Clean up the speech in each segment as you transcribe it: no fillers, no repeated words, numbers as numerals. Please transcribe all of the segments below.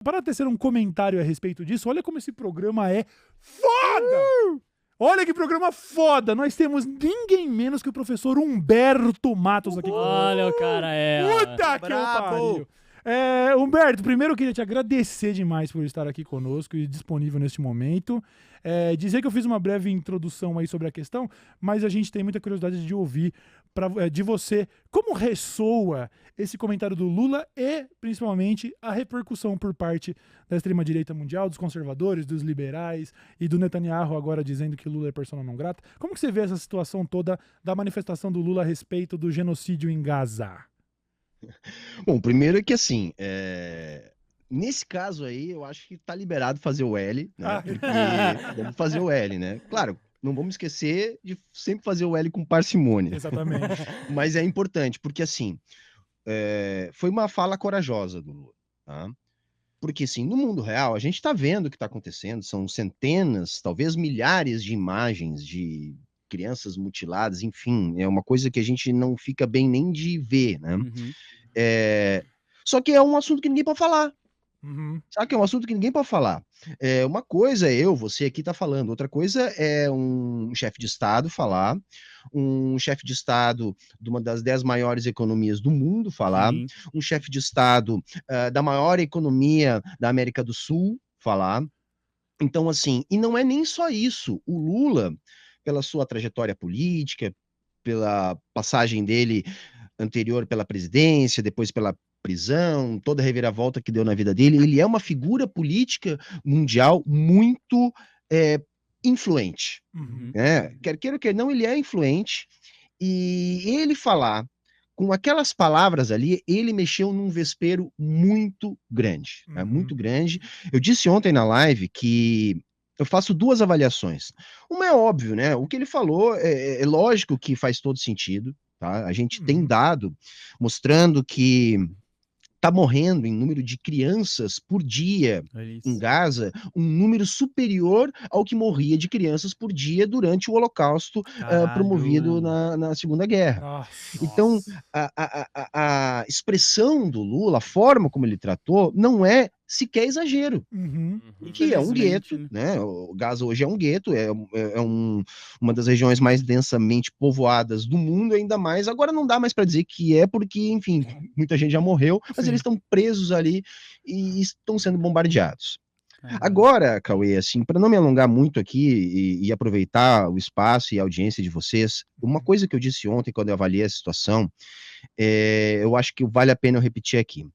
Para tecer um comentário a respeito disso, olha como esse programa é foda! Olha que programa foda! Nós temos ninguém menos que o professor Humberto Matos aqui conosco. Olha o cara, Puta que eu pariu! Humberto, primeiro eu queria te agradecer demais por estar aqui conosco e disponível neste momento. Dizer que eu fiz uma breve introdução aí sobre a questão, mas a gente tem muita curiosidade de ouvir de você como ressoa esse comentário do Lula e, principalmente, a repercussão por parte da extrema-direita mundial, dos conservadores, dos liberais e do Netanyahu agora dizendo que Lula é persona não grata. Como que você vê essa situação toda da manifestação do Lula a respeito do genocídio em Gaza? Bom, primeiro é que assim, nesse caso aí, eu acho que tá liberado fazer o L, né? Porque vamos fazer o L, né? Claro, não vamos esquecer de sempre fazer o L com parcimônia. Exatamente. Mas é importante, porque assim, foi uma fala corajosa do Lula, tá? Porque assim, no mundo real, a gente tá vendo o que tá acontecendo, são centenas, talvez milhares de imagens de crianças mutiladas, enfim, é uma coisa que a gente não fica bem nem de ver, né? Uhum. Só que é um assunto que ninguém pode falar. Uhum. Sabe que é um assunto que ninguém pode falar. Uma coisa é você aqui tá falando, outra coisa é um chefe de Estado falar, um chefe de Estado de uma das 10 maiores economias do mundo falar, Sim. um chefe de Estado da maior economia da América do Sul falar. Então, assim, e não é nem só isso. O Lula, pela sua trajetória política, pela passagem dele anterior pela presidência, depois pela prisão, toda a reviravolta que deu na vida dele, ele é uma figura política mundial muito influente. Uhum. Quer queira ou quer não, ele é influente, e ele falar com aquelas palavras ali, ele mexeu num vespeiro muito grande, Uhum. muito grande. Eu disse ontem na live que eu faço duas avaliações. Uma é óbvio, né? O que ele falou é lógico que faz todo sentido, tá? A gente tem dado mostrando que tá morrendo em número de crianças por dia em Gaza, um número superior ao que morria de crianças por dia durante o Holocausto promovido na Segunda Guerra. Nossa. Então, a expressão do Lula, a forma como ele tratou, não é sequer exagero. Uhum. Que é um gueto, né? O Gaza hoje é um gueto, uma das regiões mais densamente povoadas do mundo, ainda mais. Agora não dá mais para dizer que é, porque, enfim, muita gente já morreu, mas Sim. eles estão presos ali e estão sendo bombardeados. Agora, Cauê, assim, para não me alongar muito aqui e aproveitar o espaço e a audiência de vocês, uma coisa que eu disse ontem quando eu avaliei a situação, eu acho que vale a pena eu repetir aqui.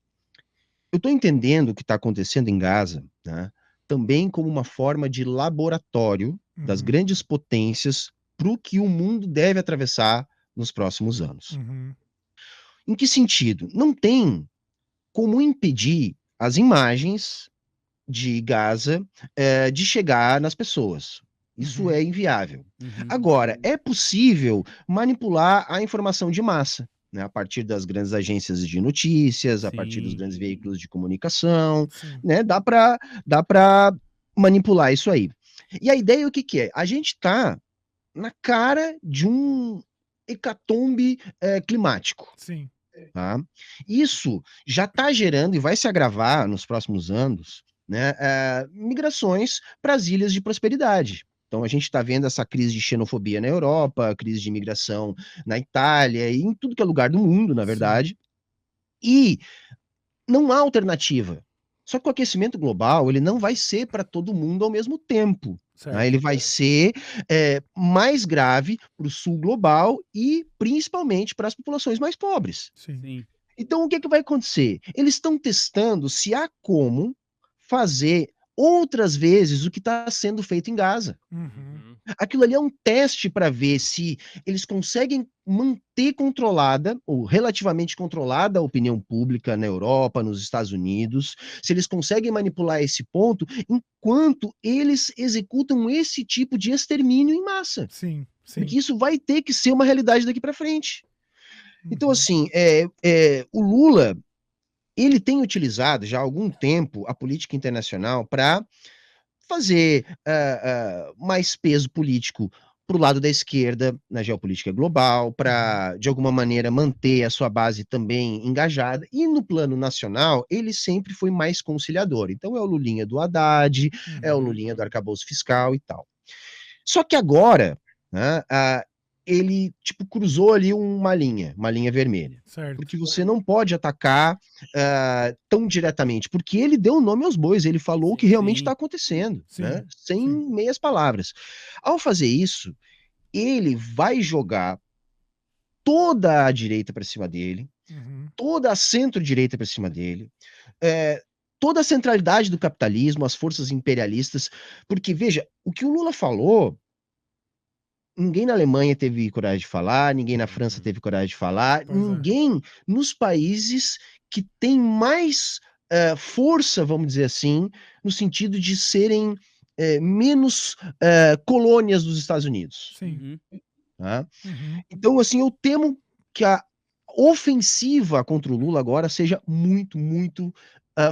Eu estou entendendo o que está acontecendo em Gaza, né, também como uma forma de laboratório das grandes potências para o que o mundo deve atravessar nos próximos anos. Uhum. Em que sentido? Não tem como impedir as imagens de Gaza de chegar nas pessoas. Isso é inviável. Agora, é possível manipular a informação de massa, né, a partir das grandes agências de notícias, a partir dos grandes veículos de comunicação, né, dá para manipular isso aí. E a ideia o que é? A gente está na cara de um hecatombe climático. Sim. Tá? Isso já está gerando e vai se agravar nos próximos anos, né, migrações para as ilhas de prosperidade. Então a gente está vendo essa crise de xenofobia na Europa, crise de imigração na Itália e em tudo que é lugar do mundo, na verdade. E não há alternativa. Só que o aquecimento global ele não vai ser para todo mundo ao mesmo tempo. Né? Ele vai ser mais grave para o sul global e principalmente para as populações mais pobres. Sim. Então, o que vai acontecer? Eles estão testando se há como fazer outras vezes o que está sendo feito em Gaza. Uhum. Aquilo ali é um teste para ver se eles conseguem manter controlada, ou relativamente controlada, a opinião pública na Europa, nos Estados Unidos, se eles conseguem manipular esse ponto enquanto eles executam esse tipo de extermínio em massa. Sim. Porque isso vai ter que ser uma realidade daqui para frente. Então, assim, o Lula, ele tem utilizado já há algum tempo a política internacional para fazer mais peso político para o lado da esquerda na geopolítica global, para, de alguma maneira, manter a sua base também engajada. E no plano nacional, ele sempre foi mais conciliador. Então é o Lulinha do Haddad, é o Lulinha do arcabouço fiscal e tal. Só que agora, né, ele tipo cruzou ali uma linha vermelha. Certo. Porque você não pode atacar tão diretamente, porque ele deu o nome aos bois, ele falou o que realmente está acontecendo, né, sem meias palavras. Ao fazer isso, ele vai jogar toda a direita para cima dele, toda a centro-direita para cima dele, toda a centralidade do capitalismo, as forças imperialistas, porque, veja, o que o Lula falou, ninguém na Alemanha teve coragem de falar, ninguém na França teve coragem de falar, ninguém nos países que tem mais força, vamos dizer assim, no sentido de serem menos colônias dos Estados Unidos. Sim. Tá? Então, assim, eu temo que a ofensiva contra o Lula agora seja muito, muito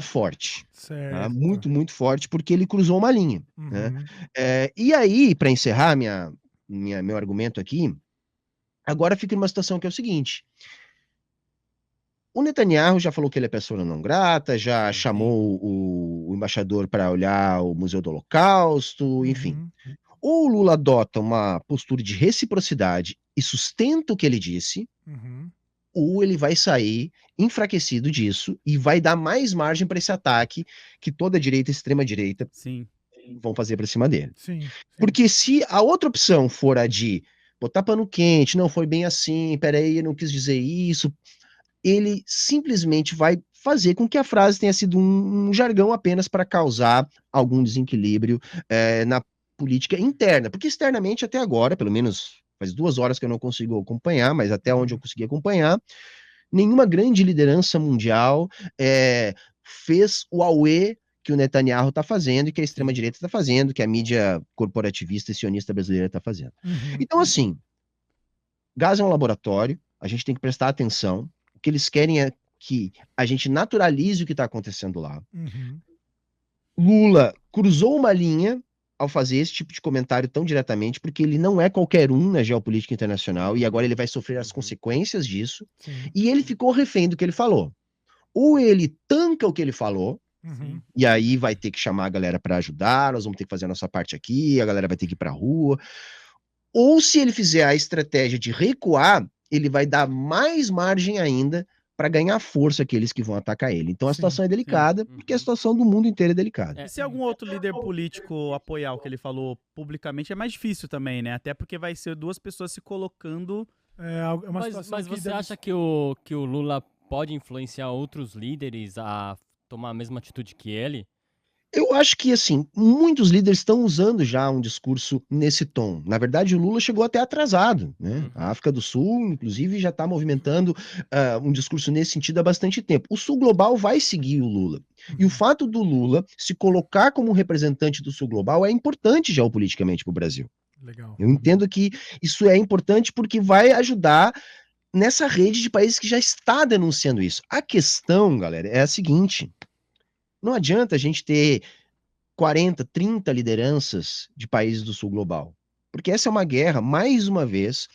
forte. Tá? Muito, muito forte, porque ele cruzou uma linha. Né? E aí, para encerrar meu argumento aqui, agora fica numa situação que é o seguinte: o Netanyahu já falou que ele é pessoa não grata, já chamou o embaixador para olhar o Museu do Holocausto, enfim. Ou o Lula adota uma postura de reciprocidade e sustenta o que ele disse, ou ele vai sair enfraquecido disso e vai dar mais margem para esse ataque que toda a direita e extrema-direita vão fazer para cima dele. Porque se a outra opção for a de botar pano quente, não foi bem assim, peraí, eu não quis dizer isso, ele simplesmente vai fazer com que a frase tenha sido um jargão apenas para causar algum desequilíbrio na política interna, porque externamente até agora, pelo menos faz 2 horas que eu não consigo acompanhar, mas até onde eu consegui acompanhar, nenhuma grande liderança mundial fez o auê que o Netanyahu está fazendo e que a extrema-direita está fazendo, que a mídia corporativista e sionista brasileira está fazendo. Então, assim, Gaza é um laboratório, a gente tem que prestar atenção, o que eles querem é que a gente naturalize o que está acontecendo lá. Lula cruzou uma linha ao fazer esse tipo de comentário tão diretamente, porque ele não é qualquer um na geopolítica internacional, e agora ele vai sofrer as consequências disso, e ele ficou refém do que ele falou. Ou ele tanca o que ele falou, e aí vai ter que chamar a galera para ajudar, nós vamos ter que fazer a nossa parte aqui, a galera vai ter que ir para a rua. Ou se ele fizer a estratégia de recuar, ele vai dar mais margem ainda para ganhar força aqueles que vão atacar ele. Então a situação é delicada, porque a situação do mundo inteiro é delicada. E se algum outro líder político apoiar o que ele falou publicamente, é mais difícil também, né? Até porque vai ser 2 pessoas se colocando... Mas você acha que o Lula pode influenciar outros líderes a tomar a mesma atitude que ele? Eu acho que, assim, muitos líderes estão usando já um discurso nesse tom. Na verdade, o Lula chegou até atrasado, né? A África do Sul, inclusive, já está movimentando um discurso nesse sentido há bastante tempo. O Sul Global vai seguir o Lula. E o fato do Lula se colocar como representante do Sul Global é importante geopoliticamente para o Brasil. Legal. Eu entendo que isso é importante porque vai ajudar nessa rede de países que já está denunciando isso. A questão, galera, é a seguinte: não adianta a gente ter 40, 30 lideranças de países do Sul Global, porque essa é uma guerra, mais uma vez,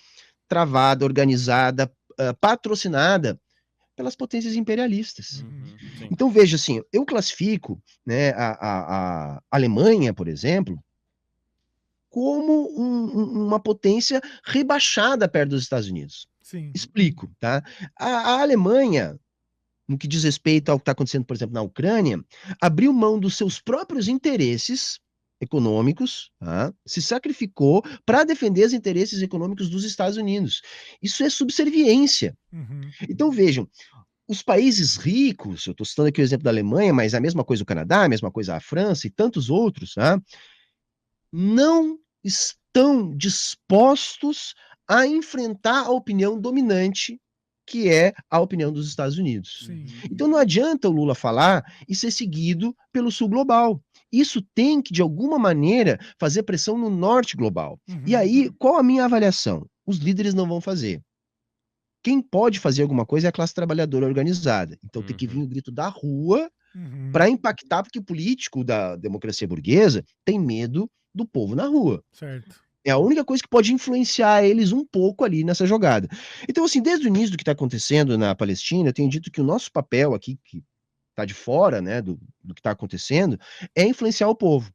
travada, organizada, patrocinada pelas potências imperialistas. Então, veja assim, eu classifico, né, a Alemanha, por exemplo, como uma potência rebaixada perto dos Estados Unidos. Explico, tá? A Alemanha, no que diz respeito ao que está acontecendo, por exemplo, na Ucrânia, abriu mão dos seus próprios interesses econômicos, tá? Se sacrificou para defender os interesses econômicos dos Estados Unidos. Isso é subserviência. Então, vejam, os países ricos, eu estou citando aqui o exemplo da Alemanha, mas a mesma coisa o Canadá, a mesma coisa a França e tantos outros, tá? Não estão dispostos a enfrentar a opinião dominante, que é a opinião dos Estados Unidos. Então não adianta o Lula falar e ser seguido pelo Sul Global. Isso tem que, de alguma maneira, fazer pressão no Norte Global. E aí, qual a minha avaliação? Os líderes não vão fazer. Quem pode fazer alguma coisa é a classe trabalhadora organizada. Então tem que vir o grito da rua para impactar, porque o político da democracia burguesa tem medo do povo na rua. É a única coisa que pode influenciar eles um pouco ali nessa jogada. Então, assim, desde o início do que está acontecendo na Palestina, eu tenho dito que o nosso papel aqui, que está de fora, né, do que está acontecendo, é influenciar o povo.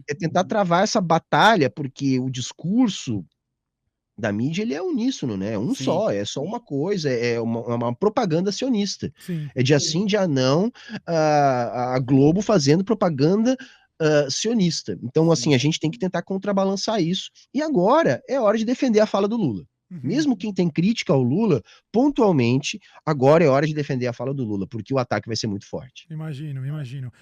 É tentar travar essa batalha, porque o discurso da mídia, ele é uníssono, né? Sim. Só, é só uma coisa, é uma propaganda sionista. Sim. É dia sim, dia não, a Globo fazendo propaganda sionista. Então, assim, a gente tem que tentar contrabalançar isso. E agora é hora de defender a fala do Lula. Mesmo quem tem crítica ao Lula, pontualmente, agora é hora de defender a fala do Lula, porque o ataque vai ser muito forte. Imagino.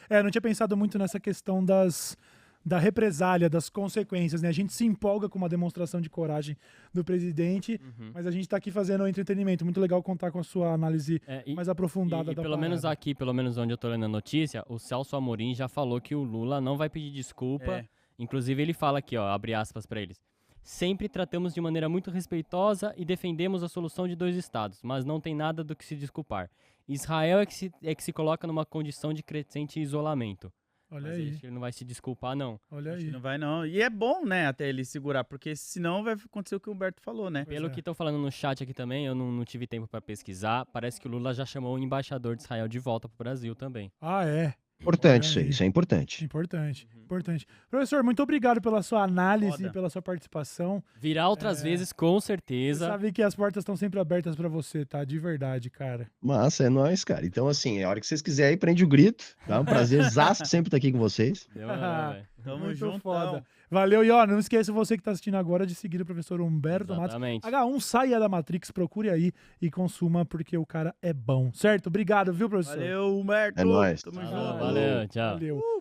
Eu não tinha pensado muito nessa questão da represália, das consequências, né? A gente se empolga com uma demonstração de coragem do presidente, mas a gente tá aqui fazendo o entretenimento. Muito legal contar com a sua análise mais aprofundada da pelo menos aqui, pelo menos onde eu tô lendo a notícia, o Celso Amorim já falou que o Lula não vai pedir desculpa. Inclusive ele fala aqui, ó, abre aspas pra eles. Sempre tratamos de maneira muito respeitosa e defendemos a solução de 2 estados, mas não tem nada do que se desculpar. Israel é que se coloca numa condição de crescente isolamento. Olha Mas aí. ele não vai se desculpar, não. Olha Acho que aí. não vai, não. E é bom, né, até ele segurar, porque senão vai acontecer o que o Humberto falou, né? Pelo que estão falando no chat aqui também, eu não tive tempo pra pesquisar, parece que o Lula já chamou o embaixador de Israel de volta pro Brasil também. Ah, é. Importante isso aí, isso é importante. Importante. Professor, muito obrigado pela sua análise, Foda. pela sua participação. Virá outras vezes, com Você certeza. sabe que as portas estão sempre abertas pra você, tá? De verdade, cara. Massa, é nóis, cara. Então, assim, a hora que vocês quiserem, prende o grito, tá? Um prazerzaço sempre estar aqui com vocês. Demorou, velho. Tamo Muito juntão. foda. Valeu, e ó, não esqueça você que tá assistindo agora de seguir o professor Humberto Matos. Exatamente. H1, saia da Matrix, procure aí e consuma, porque o cara é bom, certo? Obrigado, viu, professor? Valeu, Humberto. É nóis. Tamo Falou, junto. valeu, tchau. Valeu.